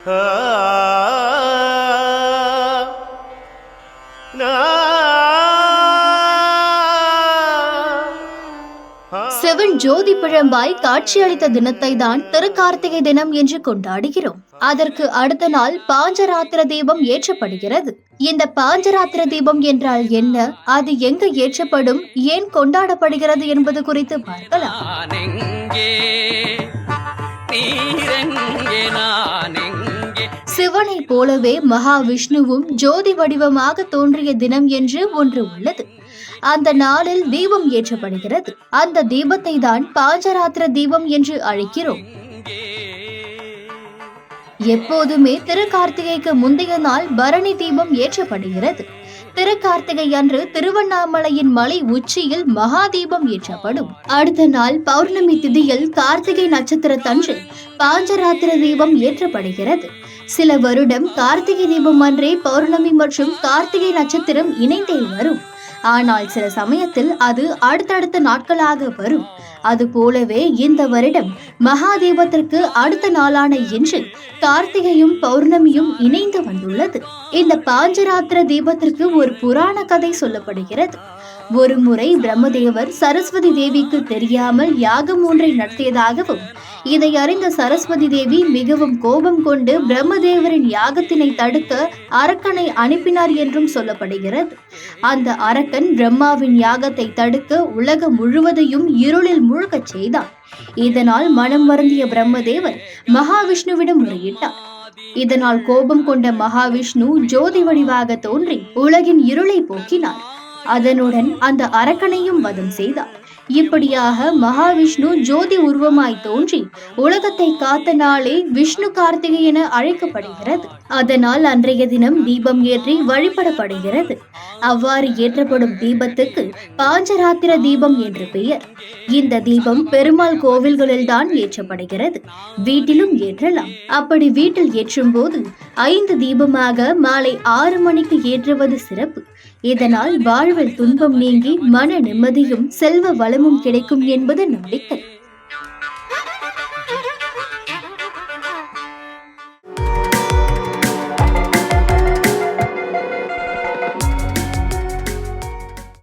Seven ஜோதி பிழம்பாய் காட்சியளித்த தினத்தை தான் திருக்கார்த்திகை தினம் என்று கொண்டாடுகிறோம். அதற்கு அடுத்த நாள் பாஞ்சராத்திர தீபம் ஏற்றப்படுகிறது. இந்த பாஞ்சராத்திர தீபம் என்றால் என்ன, அது எங்கு ஏற்றப்படும், ஏன் கொண்டாடப்படுகிறது என்பது குறித்து பார்க்கலாம். சிவனை போலவே மகாவிஷ்ணுவும் ஜோதி வடிவமாக தோன்றிய தினம் என்று ஒன்று உள்ளது. அந்த நாளில் தீபம் ஏற்றப்படுகிறது. அந்த தீபத்தை தான் பாஞ்சராத்திர தீபம் என்று அழைக்கிறோம். எப்போதுமே திருக்கார்த்திகைக்கு முந்தைய நாள் பரணி தீபம் ஏற்றப்படுகிறது. திருக்கார்த்திகை அன்று திருவண்ணாமலையின் மலை உச்சியில் மகா தீபம் ஏற்றப்படும். அடுத்த நாள் பௌர்ணமி திதியில் கார்த்திகை நட்சத்திரத்தன்று பாஞ்சராத்திர தீபம் ஏற்றப்படுகிறது. சில வருடம் கார்த்திகை தீபம் அன்றே பௌர்ணமி மற்றும் கார்த்திகை நட்சத்திரம் இணைந்தே வரும். ஆனால் சில சமயத்தில் அது அடுத்தடுத்த நாட்களாக வரும். அது போலவே இந்த வருடம் மகாதீபத்திற்கு அடுத்த நாளான இன்று கார்த்திகையும் பௌர்ணமியும் இணைந்து வந்துள்ளது. இந்த பாஞ்சராத்திர தீபத்திற்கு ஒரு புராண கதை சொல்லப்படுகிறது. ஒரு முறை பிரம்மதேவர் சரஸ்வதி தேவிக்கு தெரியாமல் யாகம் ஒன்றை நடத்தியதாகவும், இதை அறிந்த சரஸ்வதி தேவி மிகவும் கோபம் கொண்டு பிரம்மதேவரின் யாகத்தினை தடுக்க அரக்கனை அனுப்பினார் என்றும் சொல்லப்படுகிறது. அந்த அரக்கன் பிரம்மாவின் யாகத்தை தடுக்க உலகம் முழுவதையும் இருளில் மூழ்கச் செய்தார். இதனால் மனம் வருந்திய பிரம்மதேவர் மகாவிஷ்ணுவிடம் முறையிட்டார். இதனால் கோபம் கொண்ட மகாவிஷ்ணு ஜோதி வடிவாக தோன்றி உலகின் இருளை போக்கினார். அதனுடன் அந்த அரக்கனையும் வதம் செய்தார். இப்படியாக மகாவிஷ்ணு ஜோதி உருவமாய் தோன்றி உலகத்தை காத்த நாளே விஷ்ணு கார்த்திகை என அழைக்கப்படுகிறது. அதனால் அன்றைய தினம் தீபம் ஏற்றி வழிபடப்படுகிறது. அவ்வாறு ஏற்றப்படும் தீபத்துக்கு பாஞ்சராத்திர தீபம் என்று பெயர். இந்த தீபம் பெருமாள் கோவில்களில் தான் ஏற்றப்படுகிறது. வீட்டிலும் ஏற்றலாம். அப்படி வீட்டில் ஏற்றும் போது 5 தீபமாக மாலை 6 மணிக்கு ஏற்றுவது சிறப்பு. இதனால் வாழ்வில் துன்பம் நீங்கி மன நிம்மதியும் செல்வ வளமும் கிடைக்கும் என்பது நம்பிக்கை.